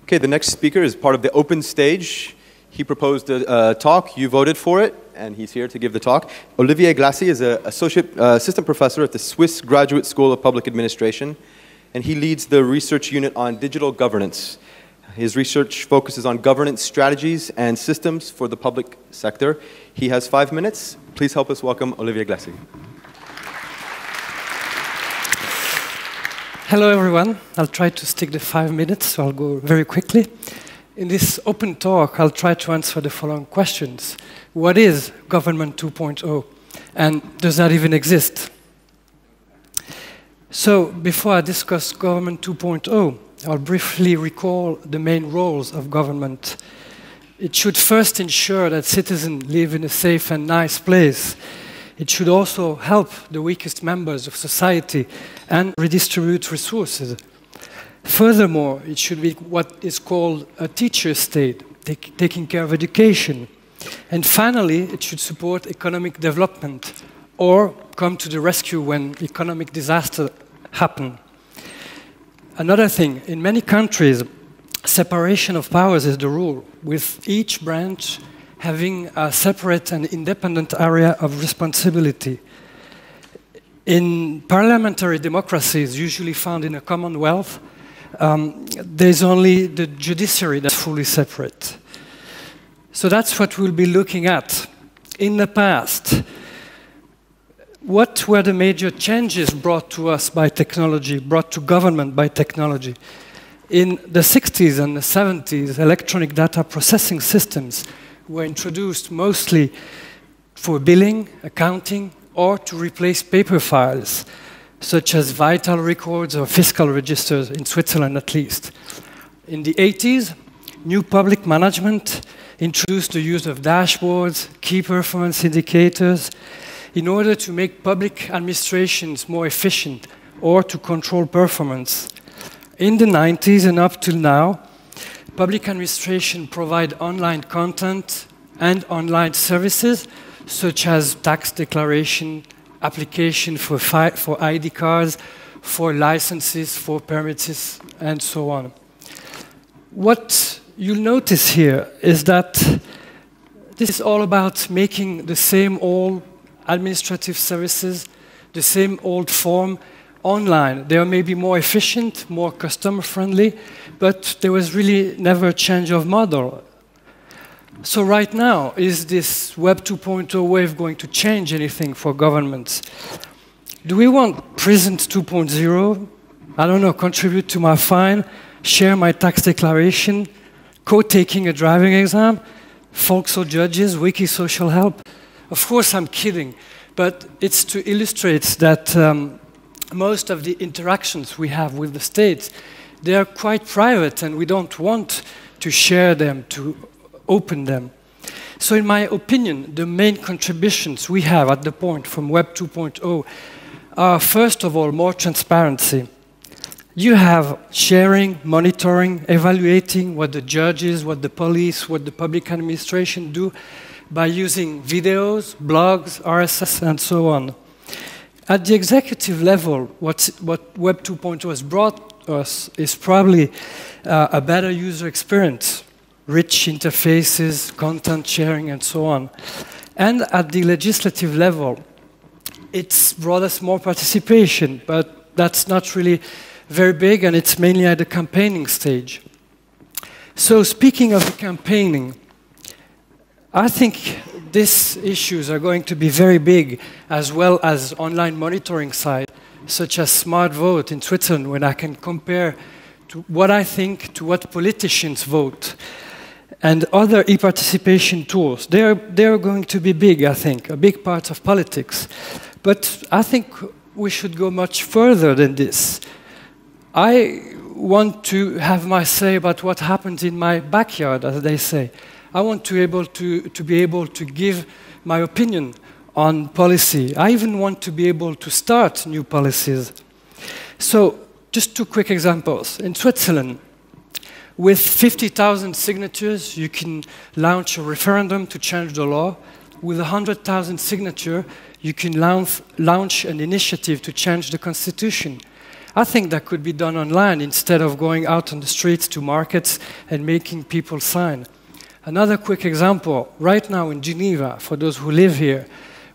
Okay, the next speaker is part of the open stage. He proposed a talk, you voted for it, and he's here to give the talk. Olivier Glassey is an assistant professor at the Swiss Graduate School of Public Administration, and he leads the research unit on digital governance. His research focuses on governance strategies and systems for the public sector. He has 5 minutes. Please help us welcome Olivier Glassey. Hello, everyone. I'll try to stick to 5 minutes, so I'll go very quickly. In this open talk, I'll try to answer the following questions. What is Government 2.0? And does that even exist? So, before I discuss Government 2.0, I'll briefly recall the main roles of government. It should first ensure that citizens live in a safe and nice place. It should also help the weakest members of society and redistribute resources. Furthermore, it should be what is called a teacher state, taking care of education. And finally, it should support economic development or come to the rescue when economic disasters happen. Another thing, in many countries, separation of powers is the rule, with each branch having a separate and independent area of responsibility. In parliamentary democracies, usually found in a commonwealth, there's only the judiciary that's fully separate. So that's what we'll be looking at. In the past, what were the major changes brought to us by technology, brought to government by technology? In the 60s and the 70s, electronic data processing systems were introduced mostly for billing, accounting, or to replace paper files, such as vital records or fiscal registers, in Switzerland at least. In the 80s, new public management introduced the use of dashboards, key performance indicators, in order to make public administrations more efficient or to control performance. In the 90s and up till now, public administration provide online content and online services, such as tax declaration, application for ID cards, for licenses, for permits, and so on. What you'll notice here is that this is all about making the same old administrative services, the same old form, online. They are maybe more efficient, more customer-friendly, but there was really never a change of model. So right now, is this Web 2.0 wave going to change anything for governments? Do we want Prisons 2.0? I don't know, contribute to my fine, share my tax declaration, co-taking a driving exam, folksy judges, wiki social help? Of course, I'm kidding, but it's to illustrate that most of the interactions we have with the states, they are quite private and we don't want to share them, to open them. So in my opinion, the main contributions we have at the point from Web 2.0 are, first of all, more transparency. You have sharing, monitoring, evaluating what the judges, what the police, what the public administration do by using videos, blogs, RSS, and so on. At the executive level, what Web 2.0 has brought us is probably a better user experience, rich interfaces, content sharing, and so on. And at the legislative level, it's brought us more participation, but that's not really very big, and it's mainly at the campaigning stage. So speaking of the campaigning, I think these issues are going to be very big, as well as online monitoring sites, such as Smart Vote in Switzerland, when I can compare to what I think to what politicians vote, and other e-participation tools. They're going to be big, I think, a big part of politics. But I think we should go much further than this. I want to have my say about what happens in my backyard, as they say. I want to be able to give my opinion on policy. I even want to be able to start new policies. So, just 2 quick examples. In Switzerland, with 50,000 signatures, you can launch a referendum to change the law. With 100,000 signatures, you can launch an initiative to change the constitution. I think that could be done online instead of going out on the streets to markets and making people sign. Another quick example, right now in Geneva, for those who live here,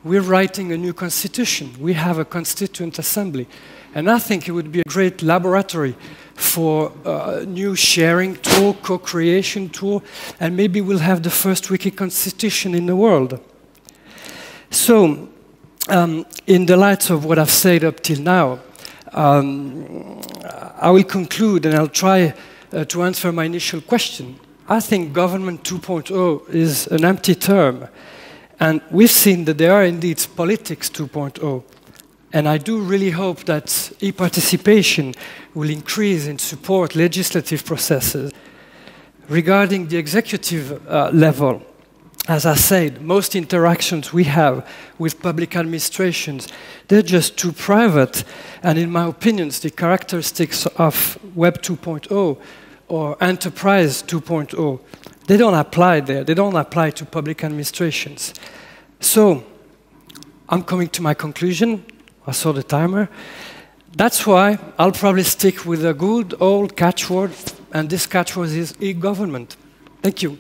we're writing a new constitution. We have a constituent assembly. And I think it would be a great laboratory for a new sharing tool, co-creation tool, and maybe we'll have the first wiki constitution in the world. So, in the light of what I've said up till now, I will conclude and I'll try to answer my initial question. I think government 2.0 is an empty term, and we've seen that there are indeed politics 2.0. And I do really hope that e-participation will increase and support legislative processes. Regarding the executive level, as I said, most interactions we have with public administrations, they're just too private. And in my opinion, the characteristics of Web 2.0 or Enterprise 2.0, they don't apply there. They don't apply to public administrations. So I'm coming to my conclusion. I saw the timer. That's why I'll probably stick with a good old catchword, and this catchword is e-government. Thank you.